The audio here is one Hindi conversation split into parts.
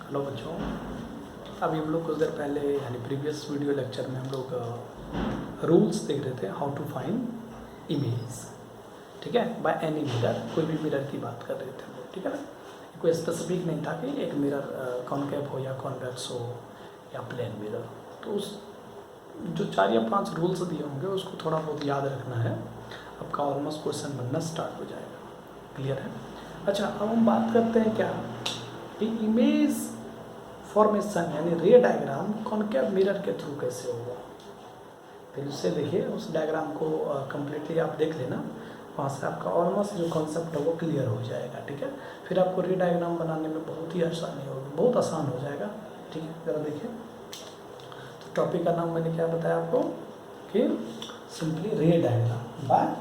हेलो बच्चों, अभी हम लोग कुछ देर पहले यानी प्रीवियस वीडियो लेक्चर में हम लोग रूल्स देख रहे थे हाउ टू फाइंड इमेज, ठीक है, बाय एनी मिरर। कोई भी मिरर की बात कर रहे थे हम लोग, ठीक है ना। कोई स्पेसिफिक नहीं था कि एक मिरर कॉनकेव हो या कॉन्वेक्स हो या प्लेन मिरर। तो उस जो 4 या 5 रूल्स दिए होंगे उसको थोड़ा बहुत याद रखना है, आपका ऑलमोस्ट क्वेश्चन बनना स्टार्ट हो जाएगा। क्लियर है? अच्छा, अब हम बात करते हैं क्या कि इमेज फॉर्मेशन यानी रे डायग्राम कॉनकेव मिरर के थ्रू कैसे होगा। फिर उससे देखिए, उस डायग्राम को कम्प्लीटली आप देख लेना, वहाँ से आपका ऑलमोस्ट जो कॉन्सेप्ट है वो क्लियर हो जाएगा, ठीक है। फिर आपको रे डायग्राम बनाने में बहुत ही आसानी होगी, बहुत आसान हो जाएगा, ठीक है। ज़रा देखिए, तो टॉपिक का नाम मैंने क्या बताया आपको कि simply ray diagram by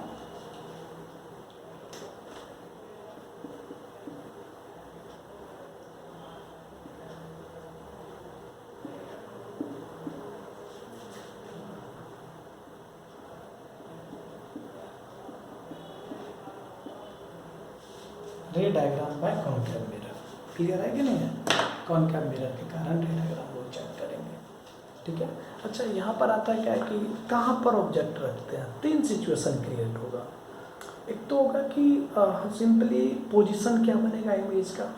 ray diagram by concave mirror. Clear है कि नहीं है? कॉनकेव मिरर के कारण रे डायग्राम को चेक करेंगे, ठीक है। अच्छा, यहाँ पर आता है क्या है कि कहाँ पर ऑब्जेक्ट रखते हैं। 3 सिचुएशन क्रिएट होगा। एक तो होगा कि सिंपली पोजीशन क्या बनेगा इमेज का,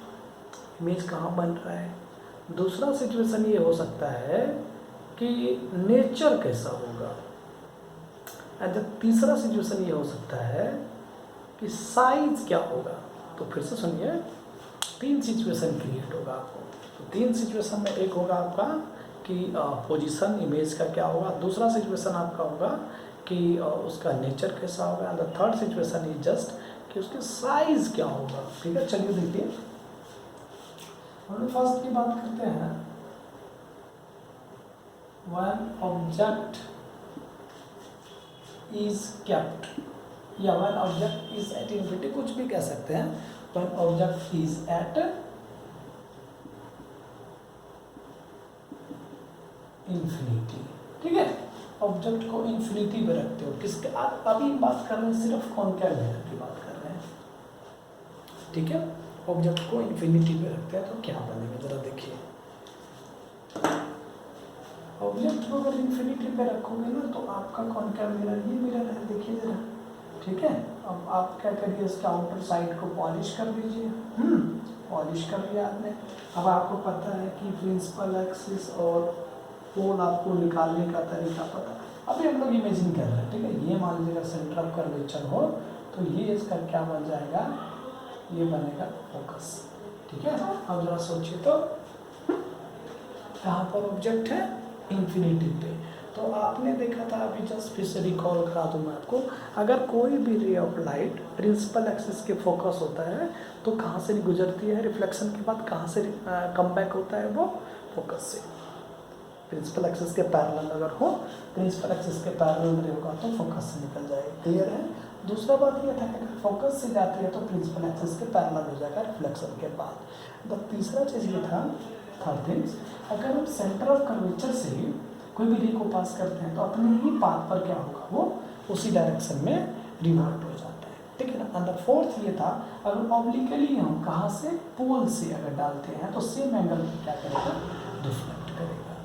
इमेज कहाँ बन रहा है। दूसरा सिचुएशन ये हो सकता है कि नेचर कैसा होगा। एंड तीसरा सिचुएशन ये हो सकता है कि साइज क्या होगा। तो फिर से सुनिए, 3 सिचुएशन क्रिएट होगा आपको। तो 3 सिचुएशन में एक होगा आपका कि पोजीशन इमेज का क्या होगा। दूसरा सिचुएशन आपका होगा कि उसका नेचर कैसा होगा। And the third situation is just कि उसके साइज क्या होगा, ठीक है। चलिए देखिए, हम लोग फर्स्ट की बात करते हैं। वन ऑब्जेक्ट इज केप्ट या one object is at infinity, कुछ भी कह सकते हैं। One object is at infinity, ठीक है। ऑब्जेक्ट को इन्फिनिटी पे रखते हो, किसके आप अभी बात कर रहे हैं, सिर्फ कॉनकेव मिरर की बात कर रहे हैं, ठीक है। ऑब्जेक्ट को इन्फिनिटी पे रखते हैं तो क्या बनेगा, जरा देखिए। ऑब्जेक्ट को अगर इन्फिनिटी पे रखोगे ना तो आपका कॉनकेव मिरर ये मिरर है, देखिए जरा, ठीक है। अब आप क्या करिए, इसका आउटर साइड को पॉलिश कर लीजिए। पॉलिश कर लिया आपने। अब आपको पता है कि प्रिंसिपल एक्सिस और पोल आपको निकालने का तरीका पता है। अभी हम लोग इमेजिन कर रहे हैं, ठीक है। ये मान लीजिएगा सेंटर ऑफ कर्वेचर हो तो ये इसका क्या बन जाएगा, ये बनेगा फोकस, ठीक है। अब जरा सोचिए तो कहाँ पर ऑब्जेक्ट है, इन्फिनिटी पे। तो आपने देखा था अभी, जस्ट फिर से रिकॉल करा दूँ मैं आपको, अगर कोई भी ray of light principal axis के फोकस होता है तो कहाँ से गुजरती है, रिफ्लेक्शन के बाद कहाँ से कम बैक होता है, वो फोकस से। प्रिंसिपल एक्सिस के पैरेलल अगर हो, प्रिंसिपल एक्सिस के पैरेलल रे होगा तो फोकस से निकल जाएगा। क्लियर है? दूसरा बात यह था कि अगर फोकस से जाती है तो प्रिंसिपल एक्सिस के पैरेलल हो जाएगा रिफ्लेक्शन के बाद। तो तीसरा चीज़ ये था, थर्ड थिंग्स, अगर हम सेंटर ऑफ कर्वेचर से कोई भी रे को पास करते हैं तो अपने ही पाथ पर क्या होगा, वो उसी डायरेक्शन में रिवर्ट हो जाता है, ठीक है ना। अंदर फोर्थ ये था, अगर ऑब्लिकली हम कहाँ से, पोल से अगर डालते हैं तो सेम एंगल क्या करेगा, रिफ्लेक्ट करेगा,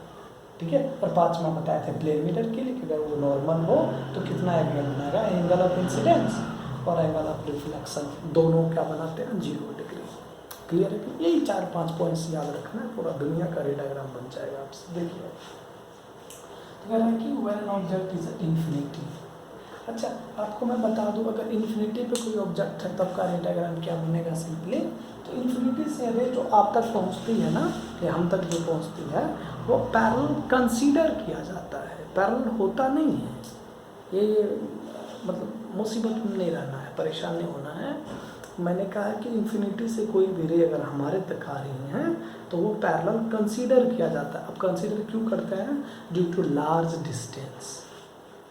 ठीक है। और 5वां बताए थे प्लेन मिरर के लिए कि अगर वो नॉर्मल हो तो कितना एंगल बनाएगा, एंगल ऑफ इंसिडेंस और एंगल ऑफ रिफ्लेक्शन, दोनों क्या बनाते हैं, 0 डिग्री। क्लियर है कि यही 4-5 पॉइंट्स याद रखना है, पूरा दुनिया का रे डायग्राम बन जाएगा आपसे। देखिए, कह रहा है कि व्हेन ऑब्जेक्ट इज इन्फिनिटी। अच्छा, आपको मैं बता दूं, अगर इन्फिनिटी पे कोई ऑब्जेक्ट है तब का रे डायग्राम क्या बनेगा, सिंपली तो इन्फिनिटी से रे जो आप तक पहुंचती है ना, या हम तक जो पहुंचती है, वो पैरेलल कंसीडर किया जाता है, पैरेलल होता नहीं है। ये मतलब मुसीबत में नहीं रहना है, परेशान नहीं होना है। मैंने कहा है कि इन्फिनिटी से कोई भी रे अगर हमारे तक आ रही हैं तो वो पैरेलल कंसीडर किया जाता है। अब कंसीडर क्यों करते हैं, ड्यू टू लार्ज डिस्टेंस,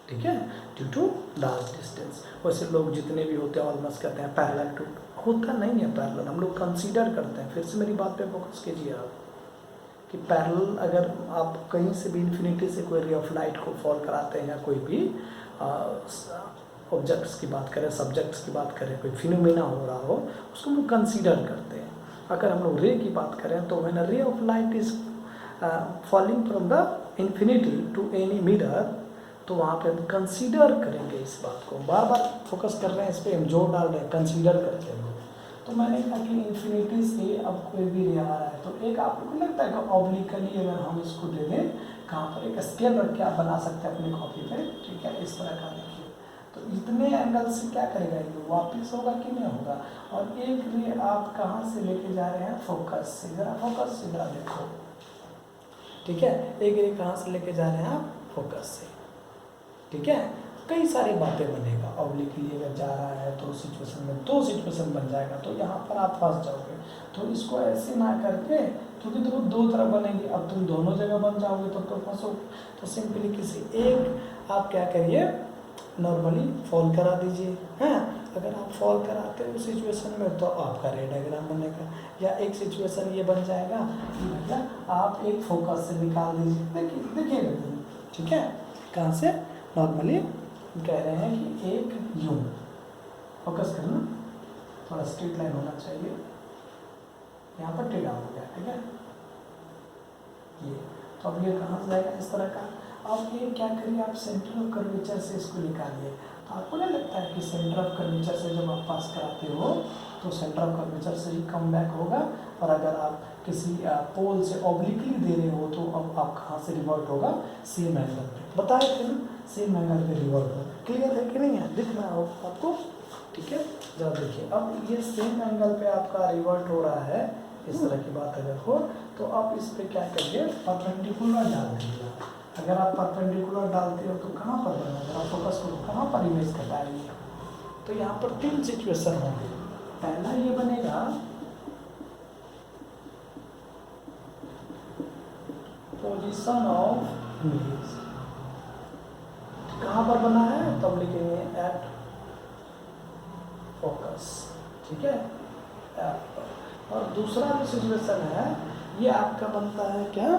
ठीक है, ड्यू टू लार्ज डिस्टेंस। वैसे लोग जितने भी होते हैं ऑलमोस्ट कहते हैं पैरेलल टू, होता नहीं है पैरेलल, हम लोग कंसीडर करते हैं। फिर से मेरी बात पे फोकस कीजिए आप कि पैरेलल अगर आप कहीं से भी इन्फिनिटी से कोई रे ऑफ लाइट को फॉल कराते हैं या कोई भी ऑब्जेक्ट्स की बात करें, सब्जेक्ट्स की बात करें, कोई फिनोमेना हो रहा हो, उसको हम कंसीडर करते हैं। अगर हम लोग रे की बात करें तो when a ray of light is falling from the infinity to any mirror, तो वहाँ पे हम कंसीडर करेंगे इस बात को, बार बार फोकस कर रहे हैं इस पर, हम जोर डाल रहे हैं, कंसीडर करते हैं। तो मैंने कहा कि इन्फिनिटी से अब कोई भी रे आ रहा है, तो एक आप लोग को लगता है कि ऑब्लिकली अगर हम इसको दे दें, कहाँ पर एक स्केल रख के आप बना सकते हैं अपनी कॉपी पे, ठीक है, इस तरह का देखिए, तो इतने एंगल से क्या करेगा ये, वापस होगा कि नहीं होगा। और एक रे आप कहाँ से लेके जा रहे हैं, फोकस से, जरा फोकस से जरा देखो, ठीक है, एक रे कहाँ से लेके जा रहे हैं आप, फोकस से, ठीक है। कई सारी बातें बनेगा, ऑब्लिकली अगर जा रहा है तो सिचुएशन में दो सिचुएशन बन जाएगा, तो यहाँ पर आप फंस जाओगे। तो इसको ऐसे ना करके, क्योंकि तो दो तरफ बनेगी, अब तुम दोनों जगह बन जाओगे तो फंसोगे। तो सिंपली किसी एक आप क्या करिए, नॉर्मली फॉल करा दीजिए, हैं। अगर आप फॉल कराते हो सिचुएशन में तो आपका रे डायग्राम बनेगा, या एक सिचुएशन ये बन जाएगा कि भैया आप एक फोकस से निकाल दीजिए, देखिएगा, ठीक है। कहाँ से, नॉर्मली कह रहे हैं कि एक यूं फोकस करना, थोड़ा स्ट्रेट लाइन होना चाहिए, यहाँ पर टेढ़ा हो गया, ठीक है, ये। तो अब ये कहाँ से जाएगा, इस तरह का। अब ये क्या करिए, आप सेंटर ऑफ कर्वेचर से इसको निकालिए। तो आपको नहीं लगता है कि सेंटर ऑफ कर्वेचर से जब आप पास कराते हो तो सेंटर ऑफ कर्वेचर से ही कम बैक होगा, और अगर आप किसी पोल से ऑब्लिकली दे रहे हो तो अब आप कहाँ से रिवर्ट होगा, सेम एंगल पे, बताए थे ना, सेम एंगल पे रिवर्ट होगा। क्लियर है कि नहीं है, दिखना हो आपको, ठीक है। जरा देखिए, अब ये सेम एंगल पे आपका रिवर्ट हो रहा है, इस तरह की बात अगर हो तो आप इस पे क्या करिए, परपेंडिकुलर डाल दीजिए। अगर आप परपेंडिकुलर डालते हो तो कहाँ पर बना, जरा फोकस करो, कहाँ पर इमेज कटाएंगे। तो यहाँ पर तीन सिचुएशन होंगे। पहला ये बनेगा, पोजीशन ऑफ इमेज, कहाँ पर बना है, तब लिखेंगे एट फोकस, ठीक है, एट पर। और दूसरा जो सिचुएशन है ये आपका बनता है क्या,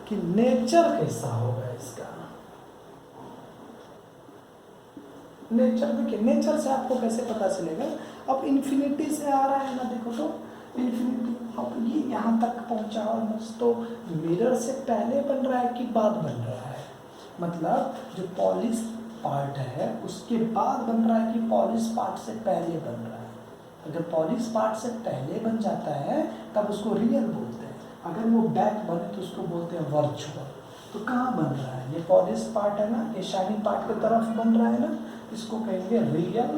कि नेचर कैसा होगा इसका। नेचर देखिए, नेचर से आपको कैसे पता चलेगा, अब इन्फिनिटी से आ रहा है ना, देखो तो इन्फिनिटी, अब ये यहाँ तक पहुँचा ऑलमोस्ट, तो मिरर से पहले बन रहा है कि बाद बन रहा है, मतलब जो पॉलिश पार्ट है उसके बाद बन रहा है कि पॉलिश पार्ट से पहले बन रहा है। अगर पॉलिश पार्ट से पहले बन जाता है तब उसको रियल बोलते हैं, अगर वो बैक बने तो उसको बोलते हैं वर्चुअल। तो कहाँ बन रहा है, ये पॉलिश पार्ट है ना, ये शाइनिंग पार्ट की तरफ बन रहा है ना, इसको कहेंगे रियल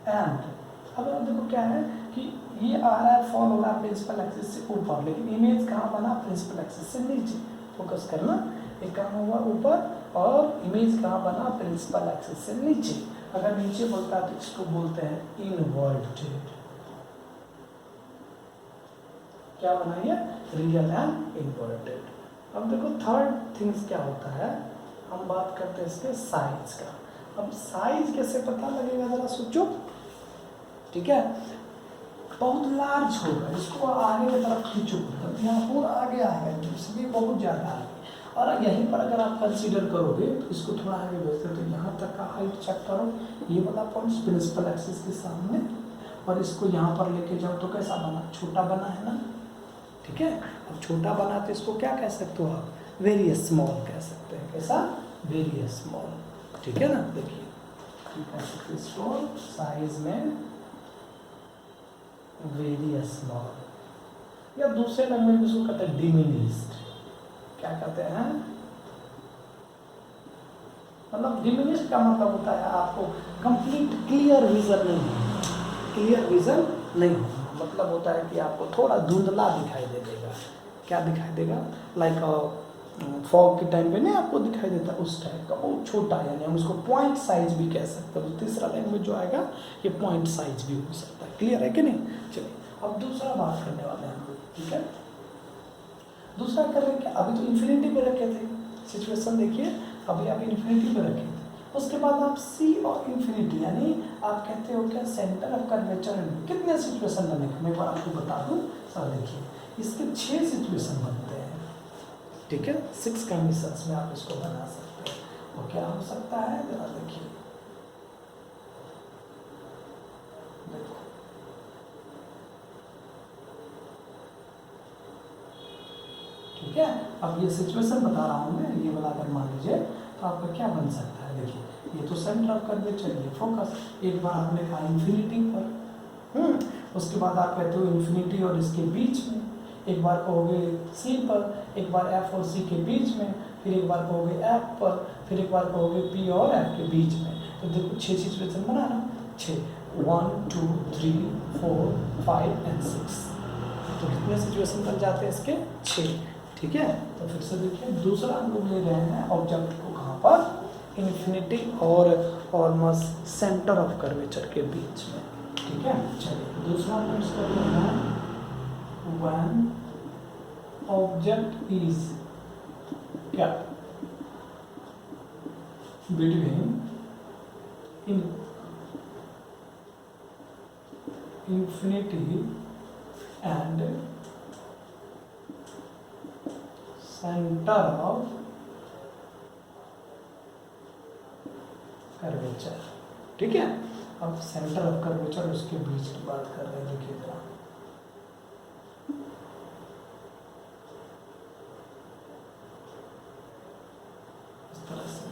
एंड। अब देखो क्या है कि ये आ रहा है, फॉल हो रहा है प्रिंसिपल एक्सिस से ऊपर, लेकिन इमेज कहाँ बना, प्रिंसिपल एक्सिस से नीचे। फोकस करना, एक काम हुआ ऊपर, और इमेज कहाँ बना, प्रिंसिपल एक्सिस से नीचे। अगर नीचे बोलता है तो इसको बोलते हैं इनवर्टेड। क्या बनाइए, रियल एंड इनवर्टेड। अब देखो थर्ड थिंग्स क्या होता है, हम बात करते हैं इसके साइज का। अब साइज कैसे पता लगेगा, जरा सोचो, ठीक है। बहुत लार्ज होगा, इसको आगे की तरफ खींचो, यहाँ पूरा आगे आएगा, इसलिए बहुत ज़्यादा आगे। और यहीं पर अगर आप कंसीडर करोगे तो इसको थोड़ा आगे भेजते तो यहाँ तक का हाइट चेक करो, ये वाला पॉइंट प्रिंसिपल एक्सिस के सामने, और इसको यहाँ पर लेके जाओ तो कैसा बना, छोटा बना है ना, ठीक है। अब छोटा बना तो इसको क्या कह सकते हो आप, वेरी स्मॉल कह सकते हैं, कैसा, वेरी स्मॉल, ठीक है ना। देखिए कह सकते इसको साइज में वेरी स्मॉल, या दूसरे लैंग्वेज में इसको कहते हैं डिमिनिश्ड। क्या कहते हैं, मतलब डिमिनिश्ड का मतलब होता है आपको कंप्लीट क्लियर विजन नहीं, क्लियर विजन नहीं, मतलब होता है कि आपको थोड़ा धुंधला दिखाई दे देगा। क्या दिखाई देगा, लाइक फॉग के टाइम पे नहीं आपको दिखाई देता, उस टाइप का, वो छोटा, यानी हम उसको पॉइंट साइज भी कह सकते हैं। तीसरा लैंग्वेज जो आएगा ये पॉइंट साइज भी हो सकता है। क्लियर है कि नहीं। चलिए अब दूसरा बात करने वाले हैं हम लोग, ठीक है। दूसरा कर रहे हैं, अभी तो इन्फिनिटी पे रखे थे, सिचुएशन देखिए, अभी आप इन्फिनिटी पे रखे थे, उसके बाद आप सी और इन्फिनिटी, यानी आप कहते हो क्या, सेंटर ऑफ कर्वेचर। कितने सिचुएशन बनेगा मैं एक बार आपको बता दूं सर, देखिए इसके 6 सिचुएशन बनते हैं, ठीक है। 6 कंडीशंस में आप इसको बना सकते हैं। और क्या हो सकता है, जरा देखिए, देखो ठीक है। अब ये सिचुएशन बता रहा हूँ मैं, ये वाला अगर मान लीजिए तो आपका क्या बन सकता है, देखिए ये तो सेंटर ऑफ कर्वेचर, ये फोकस, एक बार आपने कहा इन्फिनिटी पर, उसके बाद आप कहते हो इन्फिनिटी और इसके बीच में, एक बार कहोगे सी पर, एक बार एफ और सी के बीच में, फिर एक बार कहोगे एफ पर, फिर एक बार कहोगे पी और एफ के बीच में। तो देखो 6 सिचुएशन बनाना, 6, 1 2 3 4 5 एंड 6, तो कितने सिचुएशन बन जाते हैं इसके, 6, ठीक है। तो फिर से देखिए दूसरा हम लोग ले रहे हैं ऑब्जेक्ट को कहाँ पर, इन्फिनिटी और ऑलमोस्ट सेंटर ऑफ कर्वेचर के बीच में, ठीक है। चलिए दूसरा हम इसको लेना है, when object is kept between infinity and center of curvature, ठीक है। अब सेंटर ऑफ कर्वेचर उसके बीच की बात कर रहे हैं, देखिए जरा, इस तरह से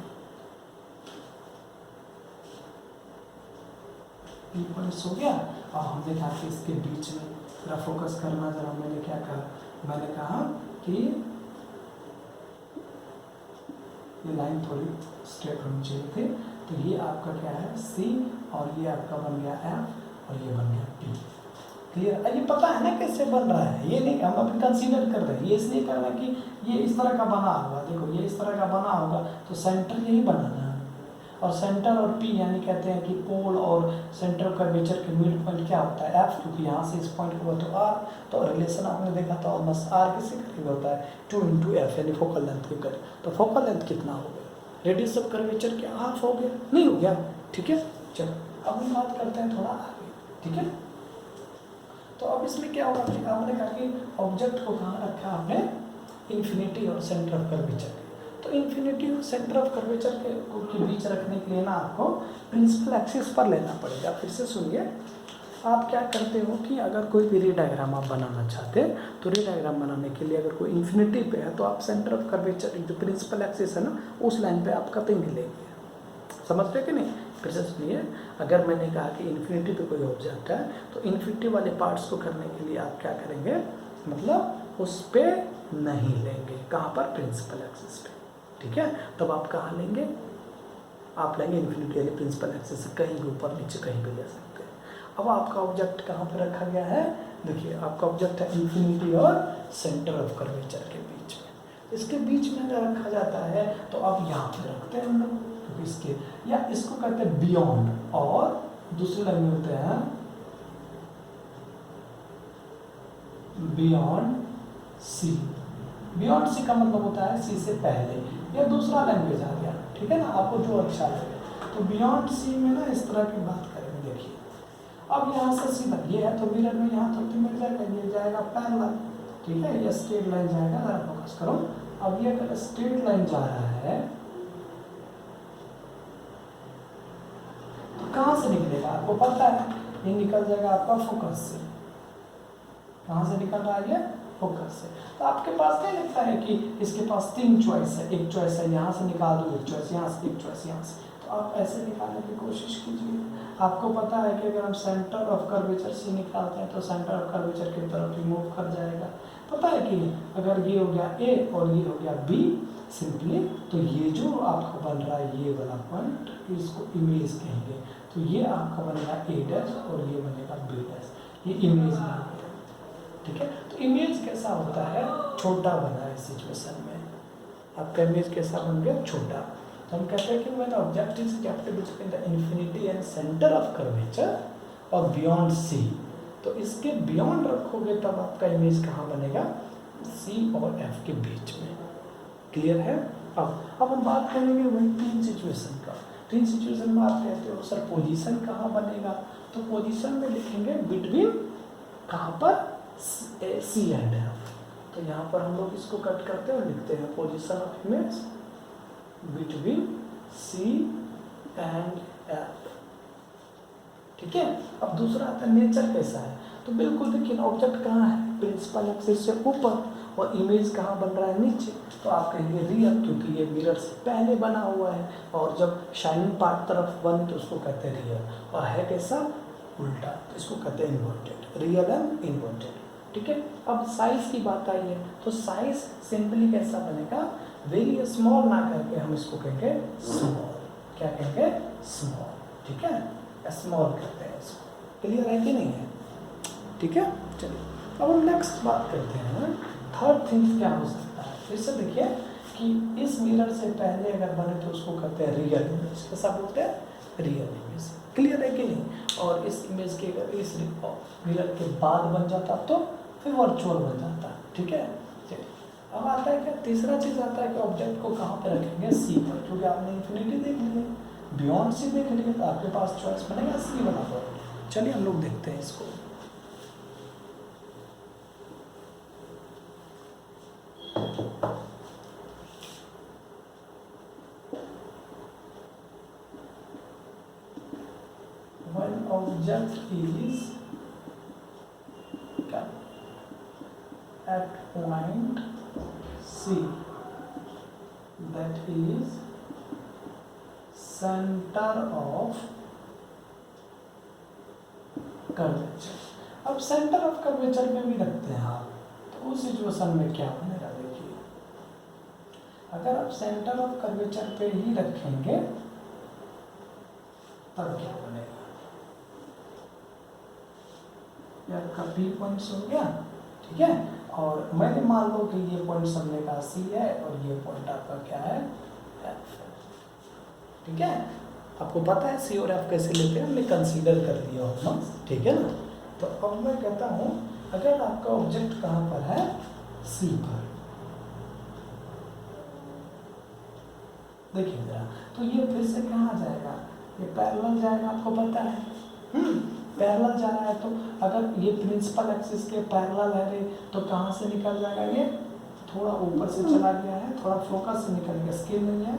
इक्वल्स हो गया। और हमने कहा कि इसके बीच में जरा फोकस करना, जरा मैंने क्या कहा, मैंने कहा कि ये लाइन थोड़ी स्ट्रेट होनी चाहिए थी, तो ये आपका क्या है सी, और ये आपका बन गया एफ, और ये बन गया पी, क्लियर। ये पता है ना कैसे बन रहा है, ये नहीं हम अभी कंसीडर कर रहे हैं, ये इसलिए कर रहे हैं कि ये इस तरह का बना होगा, देखो ये इस तरह का बना होगा, तो सेंटर यही बनाना है, और सेंटर और पी यानी कहते हैं कि पोल और सेंटर कर्वेचर के मिड पॉइंट क्या होता है, एफ, क्योंकि यहाँ से इस पॉइंट को तो आर, तो रिलेशन आपने देखा था ऑलमोस्ट आर किसके करीब होता है, 2 × एफ यानी फोकल लेंथ के करीब। तो फोकल लेंथ कितना हो गया, रेडियस ऑफ कर्वेचर क्या हाफ हो गया, नहीं हो गया, ठीक है। चलो अब हम बात करते हैं थोड़ा आगे, ठीक है। तो अब इसमें क्या होगा, आपने कहा कि ऑब्जेक्ट को कहाँ रखा आपने, इन्फिनिटी और सेंटर ऑफ कर्वेचर, तो इन्फिनिटी और सेंटर ऑफ कर्वेचर के बीच रखने के लिए ना आपको प्रिंसिपल एक्सिस पर लेना पड़ेगा। फिर से सुनिए, आप क्या करते हो कि अगर कोई भी रे डायग्राम आप बनाना चाहते हैं, तो रे डायग्राम बनाने के लिए अगर कोई इन्फिनिटी पे है तो आप सेंटर ऑफ कर्वेचर जो प्रिंसिपल एक्सिस है ना, उस लाइन पे आप कटिंग लेंगे, समझ रहे कि नहीं। फिर से सुनिए, अगर मैंने कहा कि इन्फिनिटी पे कोई ऑब्जेक्ट है, तो इन्फिनिटी वाले पार्ट्स को करने के लिए आप क्या करेंगे, मतलब उस पर नहीं लेंगे, कहाँ पर, प्रिंसिपल एक्सिस पे, ठीक है। तब आप कहाँ लेंगे, आप लेंगे इन्फिनिटी वाले प्रिंसिपल एक्सिस से कहीं भी ऊपर नीचे कहीं भी ले सकते हैं। अब आपका ऑब्जेक्ट कहाँ पर रखा गया है, देखिए आपका ऑब्जेक्ट है इन्फिनिटी और सेंटर ऑफ कर्वेचर के बीच में, इसके बीच में अगर रखा जाता है तो अब यहाँ पे रखते हैं हम लोग, क्योंकि इसके, या इसको कहते हैं बियॉन्ड, और दूसरे लाइन में होते हैं बियॉन्ड सी। बियॉन्ड सी का मतलब होता है सी से पहले, या दूसरा लैंग्वेज आ गया, ठीक है ना, आपको जो अच्छा लगे। तो बियॉन्ड सी में ना इस तरह की बात करेंगे, देखिए अब यहाँ से सीधा ये है, तो मिरर में यहाँ तक तो मिल जाएगा, ये जाएगा पैरेलल, ठीक है, ये स्ट्रेट लाइन जाएगा, जरा फोकस करो। अब ये अगर स्ट्रेट लाइन जा रहा है तो कहाँ से निकलेगा, आपको पता है, ये निकल जाएगा आपका फोकस से। कहाँ से निकल रहा है, ये फोकस से। तो आपके पास नहीं लगता है कि इसके पास 3 चॉइस है, एक चॉइस है यहाँ से निकाल दो, एक चॉइस यहाँ से, एक चॉइस यहाँ से, तो आप ऐसे निकालने की कोशिश कीजिए। आपको पता है कि अगर हम सेंटर ऑफ कर्वेचर से निकालते हैं तो सेंटर ऑफ कर्वेचर की तरफ रिमूव कर जाएगा, पता है कि नहीं। अगर ये हो गया ए और ये हो गया बी सिंपली, तो ये जो आपका बन रहा है ये वाला पॉइंट, इसको इमेज कहेंगे, तो ये आपका बनेगा ए डैश और ये बनेगा बी डैश, ये इमेज बन गया, ठीक है। तो इमेज कैसा होता है, छोटा बना है सिचुएशन में, आपका इमेज कैसा बन गया, छोटा। तो हम कहते हैं कि when object is kept between the infinity and centre of curvature और बियॉन्ड सी, तो इसके बियॉन्ड रखोगे तब आपका इमेज कहाँ बनेगा, सी और एफ के बीच में, क्लियर है। अब हम बात करेंगे वही 3 सिचुएशन का। 3 सिचुएशन में आप कहते हो सर पोजीशन कहाँ बनेगा, तो पोजीशन में लिखेंगे बिटवीन, कहाँ पर, सी एंड एफ। तो यहाँ पर हम लोग इसको कट करते हैं और लिखते हैं position of image between C and F, ठीक है। अब दूसरा आता है नेचर कैसा है, तो बिल्कुल देखिए ऑब्जेक्ट कहाँ है, प्रिंसिपल एक्सिस से ऊपर और इमेज कहाँ बन रहा है, नीचे, तो आप कहेंगे रियल, क्योंकि ये मिरर से पहले बना हुआ है, और जब शाइनिंग पार्ट तरफ बने तो उसको कहते हैं रियल, और है कैसा, उल्टा, तो इसको कहते हैं इन्वर्टेड, रियल एंड इन्वर्टेड। ठीक है, अब साइज की बात आई है, तो साइज सिंपली कैसा बनेगा, वेरी स्मॉल ना करके हम इसको कहेंगे स्मॉल। क्या कहेंगे, स्मॉल। ठीक है, स्मॉल करते हैं इसको। क्लियर है कि नहीं है? ठीक है, चलिए अब हम नेक्स्ट बात करते हैं, थर्ड थिंग क्या हो सकता है। फिर से देखिए कि इस मिरर से पहले अगर बने तो उसको कहते हैं रियल इमेज। कैसा बोलते हैं, रियल इमेज। क्लियर है कि नहीं? और इस इमेज के अगर इस मिरर के बाद बन जाता तो फिर वर्चुअल बन जाता। ठीक है, चलिए अब आता है क्या, तीसरा चीज़ आता है कि ऑब्जेक्ट को कहाँ पर रखेंगे, सी पर, क्योंकि आपने इन्फिनिटी देख ली है, बियॉन्ड सी देख ली है, तो आपके पास चॉइस बनेगा सी बना पड़ेगा। चलिए हम लोग देखते हैं इसको। When object is at point C, that is center of curvature. अब सेंटर ऑफ कर्वेचर में भी रखते हैं आप, तो उस सिचुएशन में क्या बनेगा, देखिए अगर आप सेंटर ऑफ कर्वेचर पे ही रखेंगे तब क्या बनेगा, ये आपका P पॉइंट्स हो गया। ठीक है, और मैंने मान लो कि ये पॉइंट सामने का C है और ये पॉइंट आपका क्या है, F। ठीक है, आपको पता है C और F कैसे लेते हैं, हमने कंसीडर कर दिया होगा। ठीक है ना, तो अब मैं कहता हूँ अगर आपका ऑब्जेक्ट कहाँ पर है, C पर, देखिए जरा, तो ये फिर से कहाँ जाएगा, ये पैरेलल जाएगा, आपको पता है। पैरेलल जा रहा है, तो अगर ये प्रिंसिपल एक्सिस के पैरेलल है रे, तो कहाँ से निकल जाएगा, ये थोड़ा ऊपर से चला गया है, थोड़ा फोकस से निकल गया, स्केल नहीं है।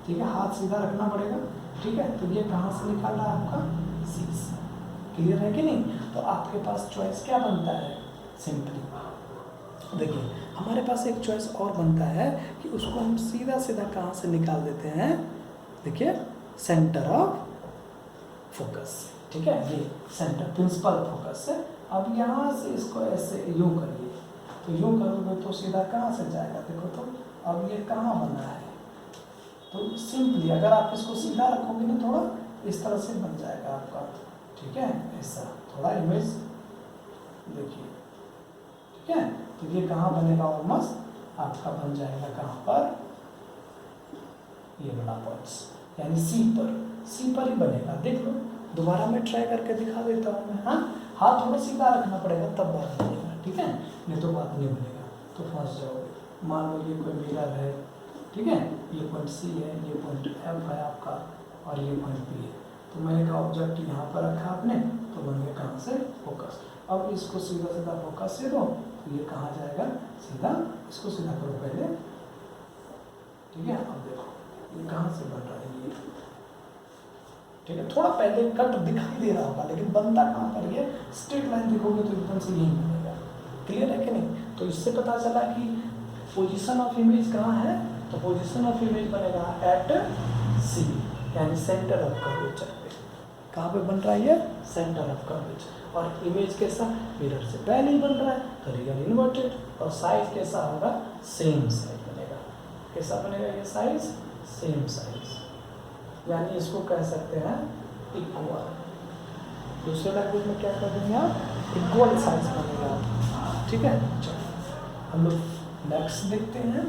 ठीक है, हाथ सीधा रखना पड़ेगा। ठीक है, तो ये कहाँ से निकल रहा है, आपका सी से। क्लियर है कि नहीं? तो आपके पास चॉइस क्या बनता है, सिंपली देखिए हमारे पास एक चॉइस और बनता है कि उसको हम सीधा सीधा कहाँ से निकाल देते हैं, देखिए सेंटर ऑफ फोकस। ठीक है, ये सेंटर प्रिंसिपल फोकस है। अब यहाँ से इसको ऐसे यूँ करिए, तो यूँ करोगे तो सीधा कहाँ से जाएगा, देखो तो अब ये कहाँ बना है, तो सिंपली अगर आप इसको सीधा रखोगे ना थोड़ा इस तरह से बन जाएगा आपका। ठीक है, ऐसा थोड़ा इमेज देखिए। ठीक है, तो ये कहाँ बनेगा, ऑलमोस्ट आपका बन जाएगा कहाँ पर, ये बड़ा पॉइंट्स यानी सी पर ही बनेगा। देख लो, दोबारा मैं ट्राई करके दिखा देता हूँ मैं। हाँ, हाथ थोड़ा सीधा रखना पड़ेगा तब बात बनेगा। ठीक है, नहीं तो बात नहीं बनेगा, तो फंस जाओगे। मान लो ये कोई मिरर है, ठीक है, ये पॉइंट सी है, ये पॉइंट एफ है आपका, और ये पॉइंट बी है। तो मैंने कहा ऑब्जेक्ट यहाँ पर रखा आपने, तो बन गया कहाँ से, फोकस। अब इसको सीधा सीधा फोकस से दो, तो ये कहाँ जाएगा, सीधा इसको सीधा करो पहले। ठीक है, अब देखो ये कहाँ से बन रहा है, ये ठीक है, थोड़ा पहले कट दिखाई दे रहा होगा, लेकिन बनता कहाँ पर, ये स्ट्रेट लाइन देखोगे तो एकदम से यही बनेगा। क्लियर है कि नहीं? तो इससे पता चला कि पोजीशन ऑफ इमेज कहाँ है, तो पोजीशन ऑफ इमेज बनेगा एट सी, यानी सेंटर ऑफ कर्वेचर पे। कहाँ पे बन रहा है ये, सेंटर ऑफ कर्वेचर। और इमेज कैसा, मिरर से पहले ही बन रहा है, तो रियल इन्वर्टेड। और साइज कैसा होगा, सेम साइज बनेगा। कैसा बनेगा ये साइज, सेम साइज, यानी इसको कह सकते हैं इक्वल। दूसरे लैंग्वेज में क्या कर देंगे आप, इक्वल साइज बनेगा। ठीक है, चलो हम लोग नेक्स्ट देखते हैं।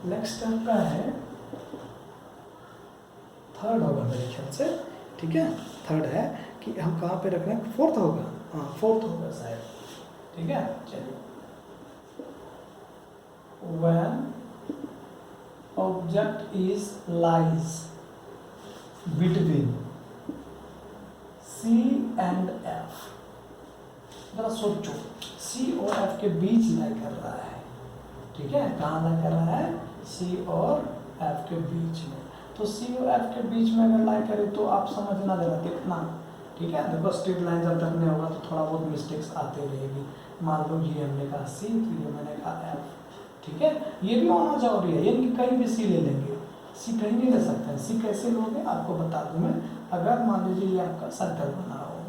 नेक्स्ट आपका है थर्ड होगा मेरे ख्याल से। ठीक है, थर्ड है कि हम कहाँ पे रख रहे हैं, फोर्थ होगा, हाँ फोर्थ होगा शायद। ठीक है, चलिए, when object is lies between C and F, जरा सोचो, C और F के बीच लाई कर रहा है। ठीक है, कहाँ लाई कर रहा है, C और F के बीच में। तो C और F के बीच में अगर लाई करे तो आप समझना जरा, देखना। ठीक है। देखो स्ट्रेट लाइन जब तक नहीं होगा तो थोड़ा बहुत मिस्टेक्स आते रहेगी। मान लो ये हमने कहा सी, तो ये मैंने कहा एफ, ठीक है। ये भी होना जरूरी है, ये नहीं कहीं भी सी ले लेंगे, सी कहीं नहीं ले सकते हैं। सी कैसे लोगे आपको बता दूं मैं, अगर मान लीजिए ये आपका सर्कल बना हो,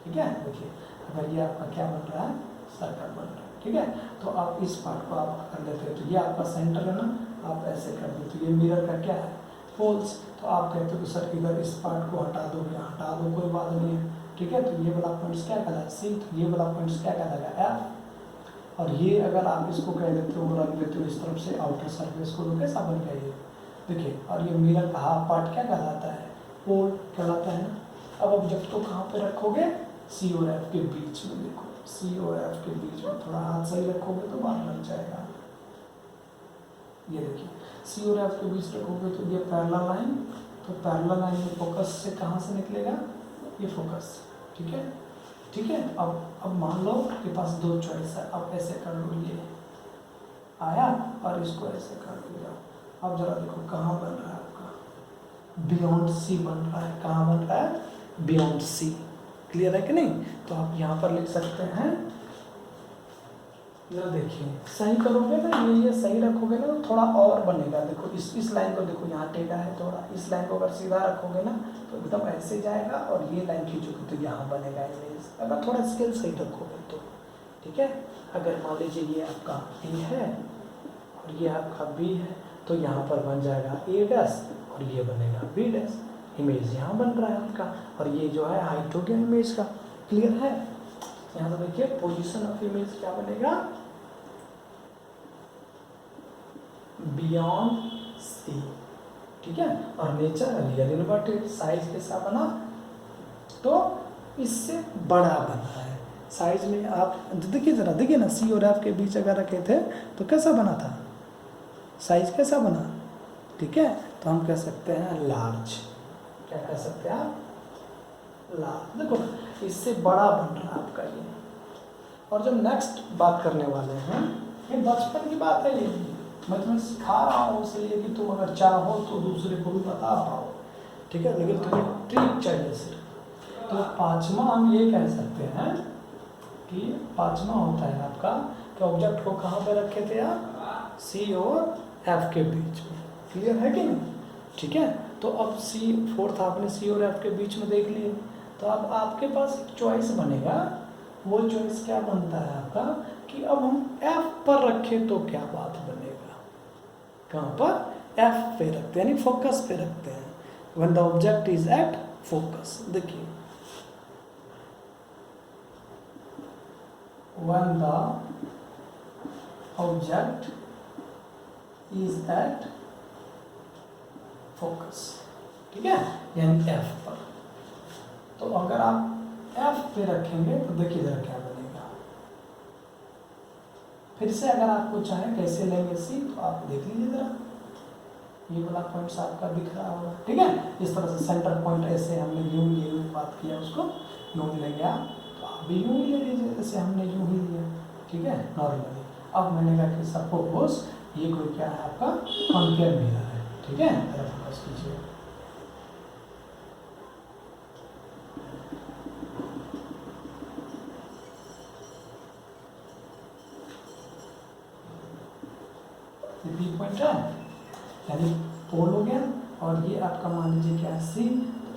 ठीक है। देखिए अगर ये आपका क्या बन रहा है, सर्कल बन रहा है, ठीक है। तो आप इस पार्ट को आप कर लेते हो, तो ये आपका सेंटर है ना, आप ऐसे कर दो, तो ये मिरर का क्या है, पोल्स। तो आप कहते हो कि सर इधर इस पार्ट को हटा दो, या हटा दो, कोई बात नहीं है, ठीक है। तो ये वाला पॉइंट्स क्या कहलाएगा, सी, तो ये वाला पॉइंट्स क्या कहलाएगा, एफ। और ये अगर आप इसको कह देते हो, रख लेते हो इस तरफ से आउटर सरफेस को, तो कैसा बन गया ये, देखिए। और ये मिरर का हाफ पार्ट क्या कहलाता है, पोल कहलाता है ना। अब ऑब्जेक्ट को कहाँ पे रखोगे, सी और एफ के बीच में। देखो सी और एफ के बीच में, थोड़ा हाथ सही रखोगे तो बात बन जाएगा। ये देखिए सी और एफ के बीच रखोगे तो ये पैरेलल लाइन, तो पैरेलल लाइन में फोकस से कहाँ से निकलेगा, ये फोकस, ठीक है, ठीक है। अब मान लो आपके पास दो चॉइस है, अब ऐसे कर लो, ये आया और इसको ऐसे कर दिया। अब जरा देखो कहाँ बन रहा है आपका, बियॉन्ड सी बन रहा है। कहाँ बन रहा है, बियॉन्ड सी। क्लियर है कि नहीं। तो आप यहाँ पर लिख सकते हैं, जरा देखिए सही करोगे ना, ये सही रखोगे ना तो थोड़ा और बनेगा। देखो इस लाइन को देखो, यहाँ टेढ़ा है थोड़ा, इस लाइन को अगर सीधा रखोगे ना तो एकदम ऐसे जाएगा, और ये लाइन खींचोगे तो यहाँ बनेगा इमेज, अगर थोड़ा स्केल सही रखोगे तो, ठीक है। अगर मान लीजिए ये आपका ए है और ये आपका बी है, तो यहाँ पर बन जाएगा ए डैश और ये बनेगा बी डैश। इमेज यहाँ बन रहा है आपका, और ये जो है हाइट हो गया इमेज का। क्लियर है। यहाँ तो देखिए पोजीशन ऑफ इमेज क्या बनेगा, बियॉन्ड सी, ठीक है। और नेचर रियल इन्वर्टेड, साइज कैसा बना, तो इससे बड़ा बना है साइज में। आप देखिए जरा, देखिए ना सी और एफ के बीच अगर रखे थे तो कैसा बना था, साइज कैसा बना, ठीक है। तो हम कह सकते हैं लार्ज, क्या कह सकते हैं आप, लार्ज। देखो इससे बड़ा बन रहा है आपका ये। और जब नेक्स्ट बात करने वाले हैं, ये बचपन की बात है, ये मैं तुम्हें सिखा रहा हूँ इसलिए कि तुम अगर चाहो तो दूसरे को भी बता पाओ, ठीक है। लेकिन तुम्हें ट्रिक चाहिए सिर्फ। तो पांचवा हम ये कह सकते हैं कि पांचवा होता है आपका कि ऑब्जेक्ट को कहाँ पे रखे थे आप, सी और एफ के बीच में। क्लियर है कि नहीं, ठीक है। तो अब सी, फोर्थ आपने सी और एफ के बीच में देख लिए, तो अब आपके पास एक चॉइस बनेगा। वो चॉइस क्या बनता है आपका कि अब हम एफ पर रखें तो क्या बात बनेगा, कहाँ पर, एफ पे रखते हैं, यानी फोकस पे रखते हैं। When the object is at focus, देखिए when the object is at focus, ठीक है, यानी एफ पर। तो अगर आप एफ पे रखेंगे तो देखिए जरा क्या बनेगा। फिर से अगर आपको चाहे कैसे लेंगे सी, तो आप देख लीजिए जरा, ये वाला पॉइंट्स आपका दिख रहा होगा, ठीक है। इस तरह से सेंटर पॉइंट ऐसे हमने यूं ये बात किया, उसको यूं लेंगे आप, तो आप भी यूं ही ले लीजिए जैसे हमने यूं ही लिया, ठीक है, नॉर्मली। अब मैंने कहा कि सपोज ये कोई क्या है आपका कॉन्केव मिरर है, ठीक है, फोकस कीजिए। बी पॉइंट है, यानी पोल हो गया, और ये आपका मान लीजिए क्या है सी।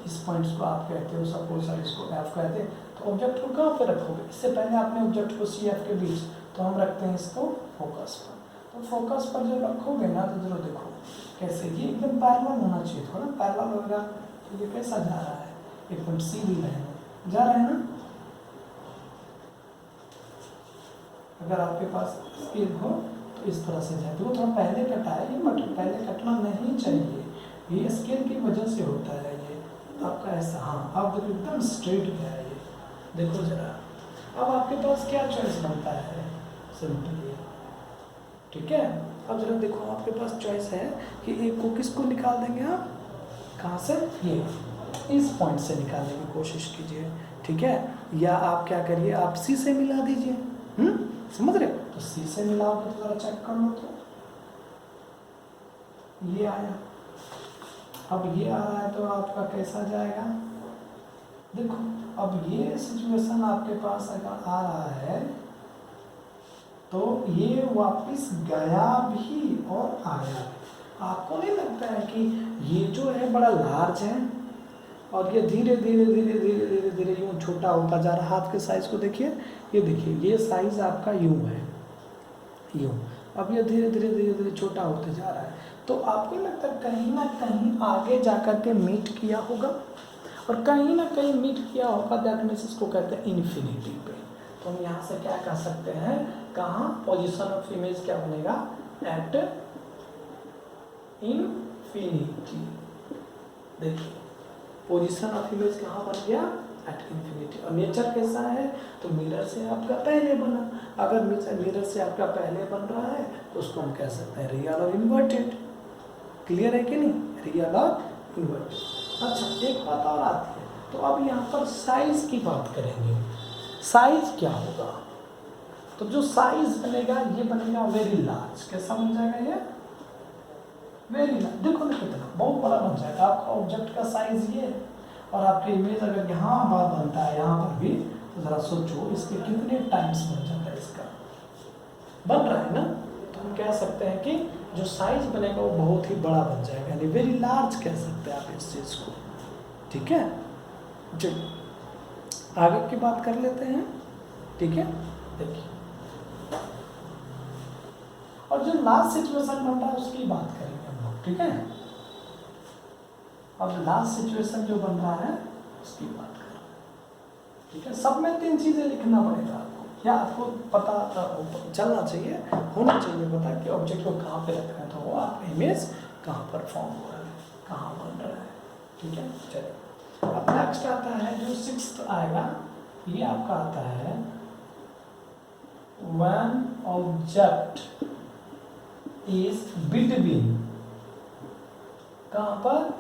इस पॉइंट्स को आप कहते हो, सपोज सर इसको एफ कहते हैं। तो ऑब्जेक्ट को कहाँ पे रखोगे, इससे पहले आपने ऑब्जेक्ट को सी एफ के बीच, तो हम रखते हैं इसको फोकस पर। तो फोकस पर जब रखोगे ना तो जरूर देखो कैसे, ये एकदम पैरेलल होना चाहिए, थोड़ा पैरेलल होगा। तो ये कैसा जा रहा है, एकदम सीधी लाइन में जा रहा है ना। अगर आपके पास स्केल हो तो इस तरह से जाए, तो वो थोड़ा पहले कटा है ये, बट पहले कटना नहीं चाहिए, ये स्केल की वजह से होता है ये आपका ऐसा। हाँ आप देखो एकदम स्ट्रेट गया है ये, देखो जरा। अब आपके पास क्या चॉइस बनता है, सिंपली, ठीक है। अब जरा देखो आपके पास चॉइस है कि एक को किसको निकाल देंगे आप, कहाँ से, ये इस पॉइंट से निकालने की कोशिश कीजिए, ठीक है। या आप क्या करिए, आप सी से मिला दीजिए, समझ रहे हो। तो सी से मिलाओगे तो जरा चेक कर लो, तो ये आया। अब ये आ रहा है तो आपका कैसा जाएगा, देखो अब ये सिचुएशन आपके पास अगर आ रहा है तो ये वापस गया भी और आया भी। आपको नहीं लगता है कि ये जो है बड़ा लार्ज है और ये धीरे धीरे धीरे धीरे धीरे धीरे यूँ छोटा होता जा रहा है? हाथ के साइज़ को देखिए, ये देखिए ये साइज़ आपका यूँ है, यूँ। अब ये धीरे धीरे धीरे धीरे छोटा होते जा रहा है। तो आपको लगता है कहीं ना कहीं आगे जा कर के मीट किया होगा, और कहीं ना कहीं मीट किया होगा, दैट मीन्स इसको कहते हैं इन्फिनिटी पे। तो हम यहाँ से क्या कह सकते हैं, कहाँ पोजीशन ऑफ इमेज क्या बनेगा, एट इन्फिनिटी। देखिए पोजीशन ऑफ इमेज कहाँ बन गया, एट इन्फिनिटी। और नेचर कैसा है, तो मिरर से आपका पहले बना। अगर मिरर से आपका पहले बन रहा है तो उसको हम कह सकते हैं रियल और इन्वर्टेड। क्लियर है कि नहीं, रियल और इन्वर्टेड। अच्छा एक बात और आती है, तो अब यहाँ पर साइज की बात करेंगे। साइज क्या होगा, तो जो साइज बनेगा ये बनेगा वेरी लार्ज। कैसा बन जाएगा ये, वेरी लार्ज। देखो ना कितना बहुत बड़ा बन जाएगा आपका ऑब्जेक्ट का साइज ये। और आपकी इमेज अगर यहाँ पर बनता है यहाँ पर भी, तो ज़रा सोचो इसके कितने टाइम्स बन जाता है, इसका बन रहा है ना। तो हम कह सकते हैं कि जो साइज बनेगा वो बहुत ही बड़ा बन जाएगा, यानी वेरी लार्ज कह सकते हैं आप इस चीज़ को। ठीक है, चलिए आगे की बात कर लेते हैं। ठीक है, देखिए और जो लास्ट सिचुएशन बन रहा है उसकी बात करेंगे हम लोग। ठीक है, अब लास्ट सिचुएशन जो बन रहा है उसकी बात करें। ठीक है, सब में 3 चीज़ें लिखना पड़ेगा आपको, या आपको पता चलना चाहिए, होना चाहिए पता कि ऑब्जेक्ट को कहाँ पे रखना है, तो वो आपका इमेज कहाँ पर फॉर्म हो रहा है, कहाँ बन रहा है। ठीक है, चलिए अब नेक्स्ट आता है जो 6th आएगा, ये आपका आता है व्हेन ऑब्जेक्ट इज बिटवीन, कहाँ पर,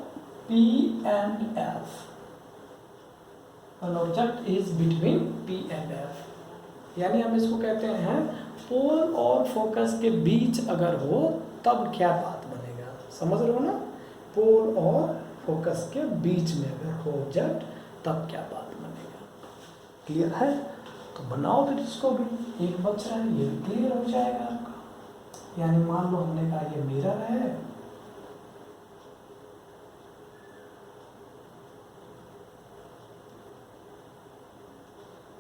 P and F। An object is between P and F, यानी हम इसको कहते हैं पोल और फोकस के बीच अगर हो तब क्या बात बनेगा। समझ रहे हो ना, पोल और फोकस के बीच में अगर हो ऑब्जेक्ट तब क्या बात बनेगा। क्लियर है, तो बनाओ फिर इसको भी, एक बच रहा है ये भी क्लियर हो जाएगा आपका। यानी मान लो हमने कहा ये मिरर है,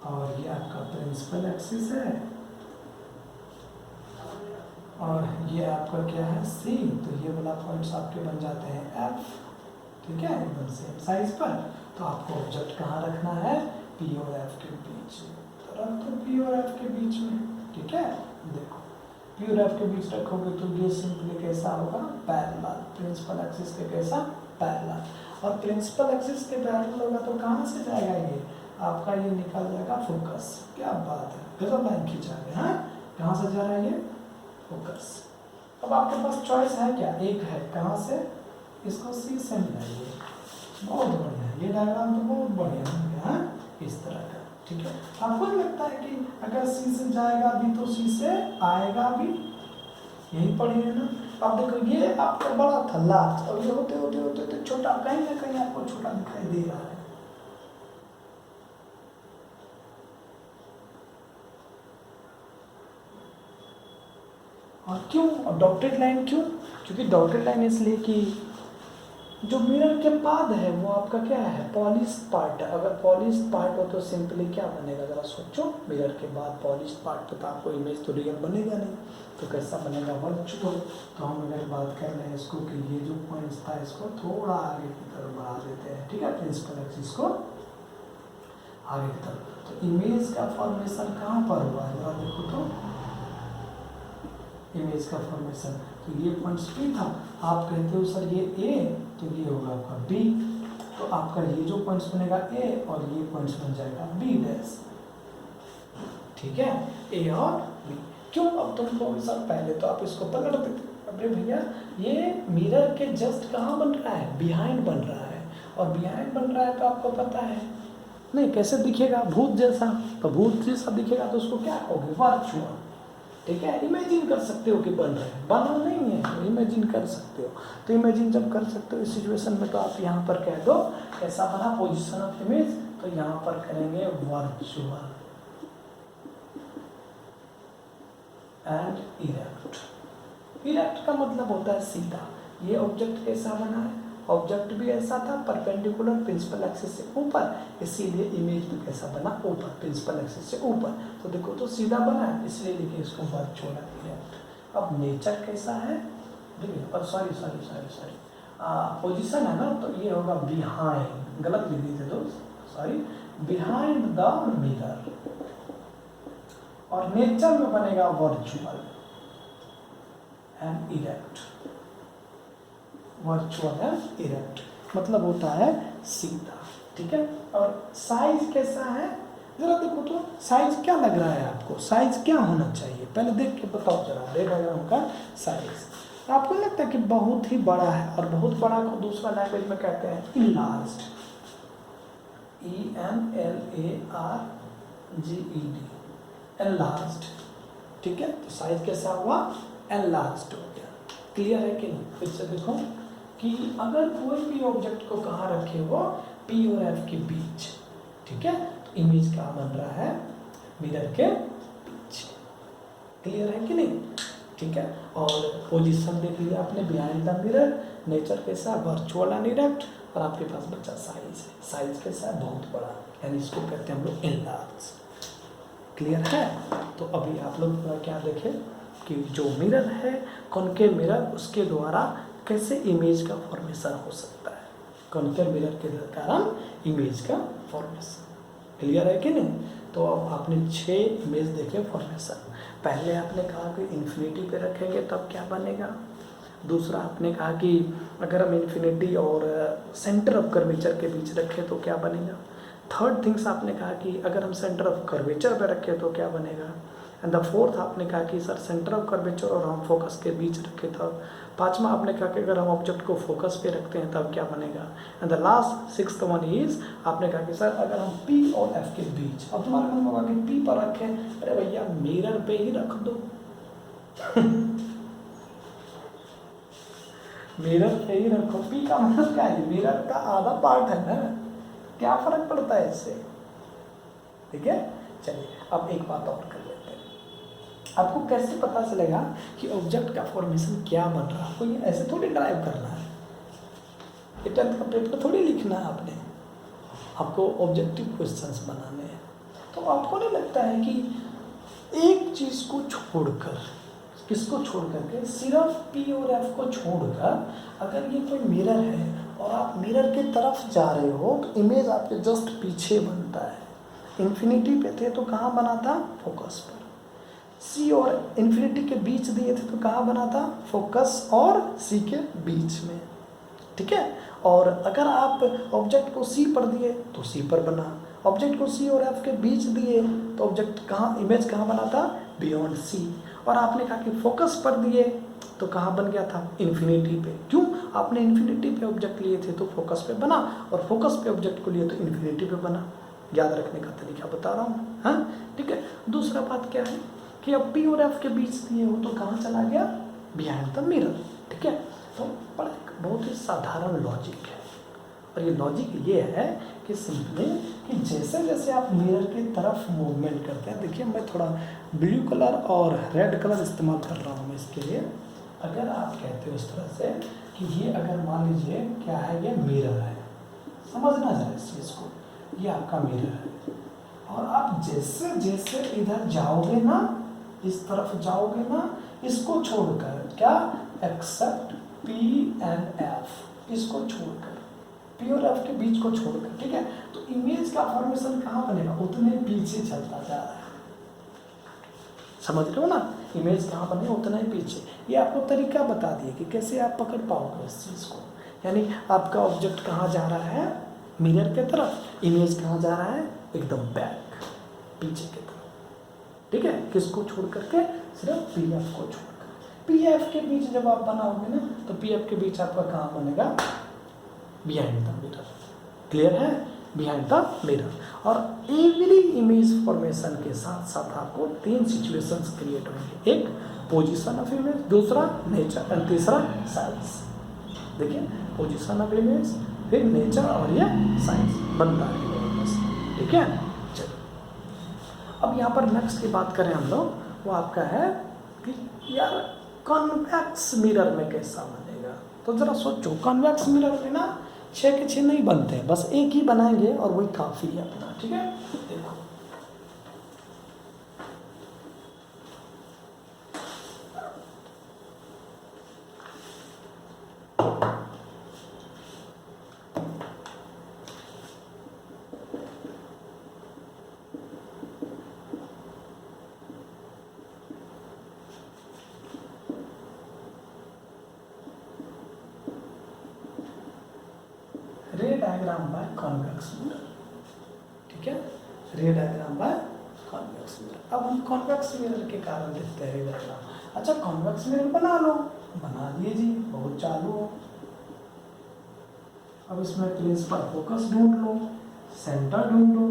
और ये आपका प्रिंसिपल एक्सिस है, और ये आपका क्या है C, तो ये वाला पॉइंट्स आपके बन जाते हैं F। ठीक है, एकदम सेम साइज पर। तो आपको ऑब्जेक्ट कहाँ रखना है, P और F के बीच में, तो रख दो P और F के बीच में। ठीक है, देखो P और F के बीच रखोगे तो ये सिंपली कैसा होगा, पैरेलल, प्रिंसिपल एक्सिस के कैसा, पैरेलल। और प्रिंसिपल एक्सिस के पैरेलल होगा तो कहाँ से जाएगा ये आपका, ये निकल जाएगा फोकस। क्या बात है, गजब लाइन खींचा गया। हाँ, कहाँ से जा रहा है ये, फोकस। अब आपके पास चॉइस है क्या, एक है, कहाँ से, इसको C से मिलाइए। बहुत बढ़िया, ये डायग्राम तो बहुत बढ़िया हो गया है इस तरह का। ठीक है, आपको लगता है कि अगर C से जाएगा भी तो C से आएगा भी, यही पढ़ी है ना। अब देखो ये आपका बड़ा था लार्ज, और ये होते होते होते होते छोटा, कहीं ना कहीं आपको छोटा दिखाई दे रहा है। और क्यों डॉटेड लाइन, क्यों, क्योंकि डॉटेड लाइन इसलिए कि जो मिरर के बाद है वो आपका क्या है, पॉलिश्ड पार्ट है। अगर पॉलिश्ड पार्ट हो तो सिंपली क्या बनेगा, जरा सोचो, मिरर के बाद पॉलिश्ड पार्ट तो आपको इमेज तो रियल बनेगा नहीं, तो कैसा बनेगा, वर्चुअल। तो हम अगर बात कर रहे हैं इसको कि ये जो पॉइंट्स था इसको थोड़ा आगे की तरफ बढ़ा देते हैं। ठीक है, प्रिंसिपल एक्सिस को आगे की तरफ। तो इमेज का फॉर्मेशन कहाँ पर हुआ है, जरा देखो तो, इमेज का फॉर्मेशन, तो ये पॉइंट्स P था, आप कहते हो सर ये A, तो ये होगा आपका B, तो आपका ये जो पॉइंट्स बनेगा A और ये पॉइंट्स बन जाएगा B डैश। ठीक है, A और B। क्यों, अब तुम कहोगे सर पहले तो आप इसको पकड़ देते, अरे भैया ये मिरर के जस्ट कहाँ बन रहा है, बिहाइंड बन रहा है, और बिहाइंड बन रहा है तो आपको पता है नहीं कैसे दिखेगा, भूत जैसा। तो भूत जैसा दिखेगा तो उसको क्या कहोगे, वर्चुअल। ठीक है, इमेजिन कर सकते हो कि बन रहे हैं, बना नहीं है तो इमेजिन कर सकते हो। तो इमेजिन जब कर सकते हो इस सिचुएशन में, तो आप यहाँ पर कह दो कैसा बना, पोजीशन ऑफ इमेज तो यहाँ पर करेंगे वर्चुअल एंड इरेक्ट। इरेक्ट का मतलब होता है सीधा। ये ऑब्जेक्ट कैसा बना है, ऑब्जेक्ट भी ऐसा था परपेंडिकुलर प्रिंसिपल एक्सिस से ऊपर, इसीलिए इमेज भी कैसा बना, ऊपर, प्रिंसिपल एक्सिस से ऊपर। तो देखो तो सीधा बना है, इसलिए लिखे इसको वर्चुअल एंड इरेक्ट। अब नेचर कैसा है, देखिए सॉरी पोजीशन है ना, तो ये होगा बिहाइंड, गलत लिख दीजिए दोस्त, सॉरी, बिहाइंड द मिरर। और नेचर में बनेगा virtual and erect. Virtual and erect मतलब होता है सीधा, ठीक है। और साइज कैसा है, जरा देखो तो साइज क्या लग रहा है आपको, साइज क्या होना चाहिए, पहले देख के बताओ जरा। रेड डायग्राम का साइज आपको लगता है कि बहुत ही बड़ा है, और बहुत बड़ा को दूसरा लैंग्वेज में कहते हैं इनलार्ज्ड, ENLARGED, एनलार्ज्ड, ठीक है। तो साइज कैसा हुआ, एनलार्ज्ड हो गया। क्लियर है कि नहीं, फिर से देखो कि अगर कोई भी ऑब्जेक्ट को कहाँ रखे हो, P और F के बीच, ठीक है, तो इमेज कहाँ बन रहा है, मिरर के बीच। क्लियर है कि नहीं, ठीक है। और पोजीशन देख लिया आपने, बिहाइंड द मिरर, नेचर कैसा, वर्चुअल एंड इरेक्ट, और आपके पास बचा साइज। साइज कैसा है, बहुत बड़ा, यानी इसको कहते हैं हम लोग एनलार्ज। क्लियर है। तो अभी आप लोग क्या देखें कि जो मिरर है, कॉनकेव मिरर, उसके द्वारा कैसे इमेज का फॉर्मेशन हो सकता है, कॉनकेव मिरर के कारण इमेज का फॉर्मेशन। क्लियर है कि नहीं। तो अब आपने 6 इमेज देखे फॉर्मेशन। पहले आपने कहा कि इन्फिनिटी पे रखेंगे तब क्या बनेगा, दूसरा आपने कहा कि अगर हम इन्फिनिटी और सेंटर ऑफ कर्वेचर के बीच रखें तो क्या बनेगा, थर्ड थिंग्स आपने कहा कि अगर हम सेंटर ऑफ कर्वेचर पे रखें तो क्या बनेगा, एंड द फोर्थ आपने कहा कि सर सेंटर ऑफ कर्वेचर और हम फोकस के बीच रखें तब, पांचवा आपने कहा कि अगर हम ऑब्जेक्ट को फोकस पे रखते हैं तब क्या बनेगा, and the last 6th one is आपने कहा कि सर अगर हम P और F के बीच, अब तुम्हारे मन में होगा कि P पर रखें, अरे भैया मिरर पे ही रख दो मिरर पे ही रखो। P का मतलब क्या है, मिरर का आधा पार्ट है ना, क्या फर्क पड़ता है इससे, ठीक है। चलिए अब एक बात और कर लेते हैं, आपको कैसे पता चलेगा कि ऑब्जेक्ट का फॉर्मेशन क्या बन रहा है, आपको ये ऐसे थोड़ी ड्राइव करना है, ये 10th का पेपर थोड़ी लिखना है आपने, आपको ऑब्जेक्टिव क्वेश्चंस बनाने हैं। तो आपको नहीं लगता है कि एक चीज़ को छोड़कर, किसको छोड़ करके, सिर्फ P और F को छोड़कर अगर ये कोई मिरर है और आप मिरर की तरफ जा रहे हो तो इमेज आपके जस्ट पीछे बनता है। इन्फिनिटी पे थे तो कहाँ बना था, फोकस पर। C और इन्फिनिटी के बीच दिए थे तो कहाँ बना था, फोकस और C के बीच में, ठीक है। और अगर आप ऑब्जेक्ट को C पर दिए तो C पर बना, ऑब्जेक्ट को C और F के बीच दिए तो ऑब्जेक्ट कहाँ, इमेज कहाँ बना था, बियॉन्ड C। और आपने कहा कि फोकस पर दिए तो कहाँ बन गया था, इन्फिनिटी पे। क्यों, आपने इन्फिनिटी पे ऑब्जेक्ट लिए थे तो फोकस पे बना, और फोकस पे ऑब्जेक्ट को लिए तो इन्फिनिटी पे बना। याद रखने का तरीका बता रहा हूँ, हाँ, ठीक है। दूसरा बात क्या है कि अब P और F के बीच दिए हो तो कहाँ चला गया, बिहाइंड द मिरर, ठीक है। तो बड़ा बहुत ही साधारण लॉजिक है, और ये लॉजिक ये है कि सिंपली कि जैसे जैसे आप मिरर की तरफ मूवमेंट करते हैं, देखिए मैं थोड़ा ब्लू कलर और रेड कलर इस्तेमाल कर रहा हूँ इसके लिए। अगर आप कहते हो इस तरह से कि ये अगर मान लीजिए क्या है, ये मिरर है, समझना जरा इस चीज़ को, ये आपका मिरर है, और आप जैसे जैसे इधर जाओगे ना, इस तरफ जाओगे ना, इसको छोड़कर, क्या, एक्सेप्ट P and F, इसको छोड़कर, P और F के बीच को छोड़कर, ठीक है। तो इमेज का फॉर्मेशन कहाँ बनेगा, उतने पीछे चलता जा रहा है, समझ रहे हो ना, इमेज कहाँ बने उतना ही पीछे। ये आपको तरीका बता दिए कि कैसे आप पकड़ पाओगे इस चीज़ को, यानी आपका ऑब्जेक्ट कहाँ जा रहा है, मिरर के तरफ, इमेज कहाँ जा रहा है, एकदम बैक, पीछे की तरफ, ठीक है। किसको छोड़ करके, सिर्फ PF को छोड़कर। PF के बीच जब आप बनाओगे ना, तो PF के बीच आपका कहाँ बनेगा, बिहाइंड द मिरर। क्लियर है, बिहाइंड द मिरर। और एवरी इमेज फॉर्मेशन के साथ साथ आपको 3 सिचुएशंस क्रिएट होंगे, एक पोजीशन ऑफ इमेज, दूसरा नेचर, और तीसरा साइज। देखिए पोजीशन ऑफ इमेज, फिर नेचर और ये साइज बनता है। ठीक है। चलो अब यहाँ पर नेक्स्ट की बात करें हम लोग, वो आपका है कि यार कॉन्वेक्स मिरर में कैसा बनेगा। तो ज़रा सोचो, कॉन्वेक्स मिरर में ना 6 के 6 नहीं बनते हैं, बस एक ही बनाएंगे और वही काफ़ी है अपना, ठीक है। देखो रे डायग्राम बाय कॉन्वेक्स मिरर, ठीक है। रे डायग्राम बाय कॉन्वेक्स मिरर। अब हम कॉन्वेक्स मिरर के कारण देखते हैं रे डायग्राम। अच्छा कॉन्वेक्स मिरर बना लो, बना दिए जी, बहुत चालू हो। अब इसमें प्रिंसिपल फोकस ढूंढ लो, सेंटर ढूंढ लो,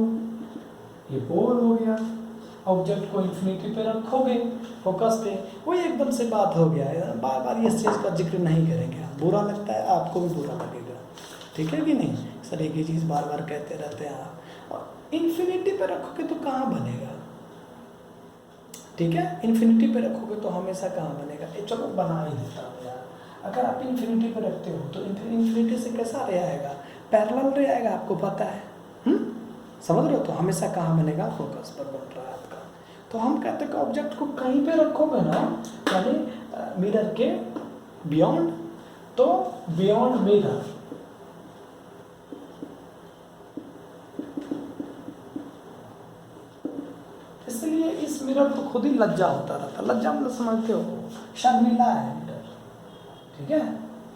ये पोल हो गया। ऑब्जेक्ट को इन्फिनिटी पे रखोगे फोकस पे, वही एकदम से बात हो गया है। बार बार इस चीज़ का जिक्र नहीं करेंगे, बुरा लगता है आपको भी बुरा लगेगा, ठीक है कि नहीं। सर एक ही चीज़ बार बार कहते रहते हैं आप। और इन्फिनिटी पे रखोगे तो कहाँ बनेगा, ठीक है। इन्फिनिटी पे रखोगे तो हमेशा कहाँ बनेगा, ये चलो बना ही देता हूँ यार। अगर आप इन्फिनिटी पे रखते हो तो इन्फिनिटी से कैसा रे आएगा, पैरेलल रे आएगा, आपको पता है। समझ रहे हो। तो हमेशा कहाँ बनेगा, फोकस पर बन रहा है आपका। तो हम कहते हैं कि ऑब्जेक्ट को कहीं पे रखोगे ना, यानी मिरर के बियॉन्ड, तो बियॉन्ड मिरर, इसलिए इस मिरर को खुद ही लज्जा होता रहता। लज्जा मतलब समझते हो, शर्मिला है मिरर, ठीक है,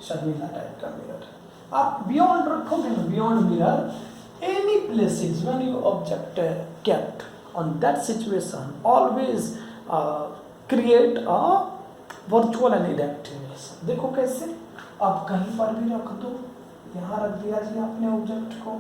शर्मिला टाइप का मिरर। आप बियॉन्ड रखोगे ना, beyond mirror any places when you object kept on that situation always create a virtual and erect image। देखो कैसे, आप कहीं पर भी रख दो, यहाँ रख दिया जी आपने ऑब्जेक्ट को,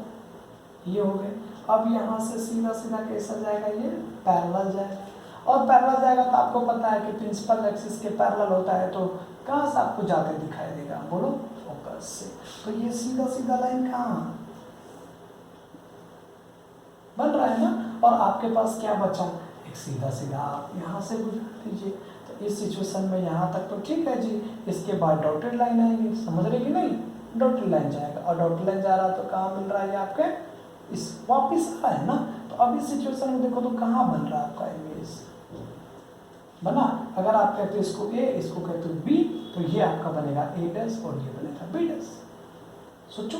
ये हो गए। अब यहाँ से सीधा सीधा कैसा जाएगा, ये पैरेलल जाएगा, और पैरेलल जाएगा तो आपको पता है कि प्रिंसिपल एक्सिस के पैरेलल होता है, तो कहाँ से आपको जाते दिखाई देगा, बोलो, फोकस से। तो ये सीधा सीधा लाइन कहाँ बन रहा है ना, और आपके पास क्या बचा, एक सीधा सीधा आप यहाँ से गुजर दीजिए। तो इस सिचुएशन में यहाँ तक तो ठीक है जी, इसके बाद डॉटेड लाइन आएगी, समझ रहे कि नहीं, डॉटेड लाइन जाएगा, और डॉटेड लाइन जा रहा है तो कहाँ मिल रहा है आपके, इस वापिस आ रहा है ना। तो अब इस सिचुएशन में देखो तो कहाँ बन रहा है आपका इमेज बना। अगर आप कहते हो इसको ए, इसको कहते हो बी, तो ये आपका बनेगा ए डैश और ये बनेगा बी डैश। सोचो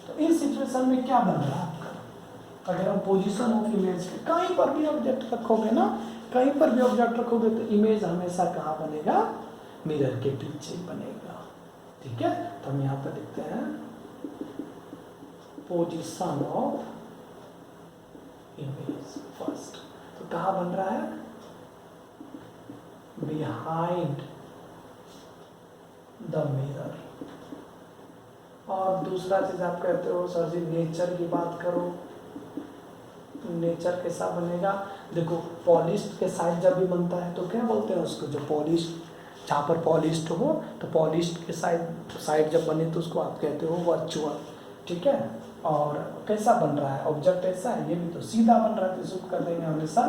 तो इस सिचुएशन में क्या बन रहा है आपका, अगर हम पोजीशन ऑफ इमेज के कहीं पर भी ऑब्जेक्ट रखोगे ना, कहीं पर भी ऑब्जेक्ट रखोगे तो इमेज हमेशा कहाँ बनेगा, मिरर के पीछे बनेगा, ठीक है। तो हम यहाँ पर लिखते हैं पोजीशन ऑफ इमेज फर्स्ट, तो कहाँ बन रहा है, बिहाइंड द मिरर। और दूसरा चीज आप कहते हो सर जी नेचर की बात करो, नेचर कैसा बनेगा, देखो पॉलिश्ड के साइड जब भी बनता है तो क्या बोलते हैं उसको, जो पॉलिश्ड, जहाँ पर पॉलिश्ड हो तो पॉलिश्ड के साइड जब बने तो उसको आप कहते हो वर्चुअल, ठीक है। और कैसा बन रहा है ऑब्जेक्ट, ऐसा है, ये भी तो सीधा बन रहा है, तो इसको कर देंगे हमेशा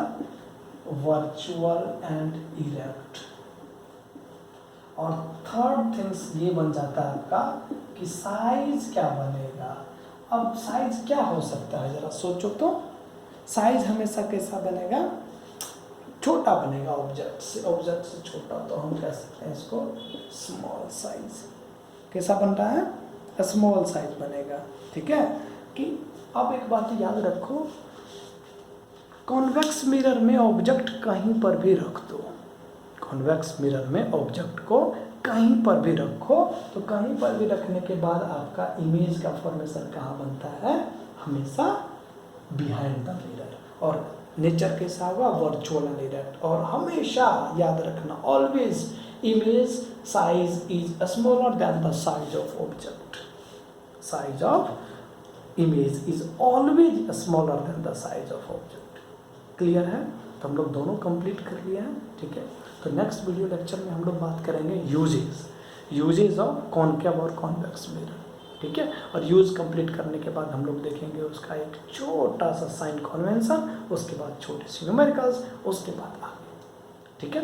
वर्चुअल एंड इरेक्ट। और थर्ड थिंग्स ये बन जाता है आपका कि साइज क्या बनेगा। अब साइज क्या हो सकता है, जरा सोचो तो, साइज हमेशा कैसा बनेगा, छोटा बनेगा ऑब्जेक्ट से छोटा, तो हम कह सकते हैं इसको स्मॉल साइज। कैसा बन रहा है, स्मॉल साइज बनेगा, ठीक है। कि अब एक बात याद रखो, कॉन्वेक्स मिरर में ऑब्जेक्ट कहीं पर भी रख दो, कॉन्वेक्स मिरर में ऑब्जेक्ट को कहीं पर भी रखो, तो कहीं पर भी रखने के बाद आपका इमेज का फॉर्मेशन कहाँ बनता है, हमेशा बिहाइंड द मिरर। और नेचर कैसा होगा, वर्चुअल एंड इरेक्ट। और हमेशा याद रखना, always image size is smaller than the size of object, size of image is always smaller than the size of object. Clear है। तो हम लोग दोनों कंप्लीट कर लिए हैं, ठीक है। तो नेक्स्ट वीडियो लेक्चर में हम लोग बात करेंगे यूजेस ऑफ कॉनकेव और कॉन्वेक्स मिरर। ठीक है। और यूज़ कंप्लीट करने के बाद हम लोग देखेंगे उसका एक छोटा सा साइन कन्वेंशन, उसके बाद छोटे से न्यूमेरिकल्स, उसके बाद आगे, ठीक है।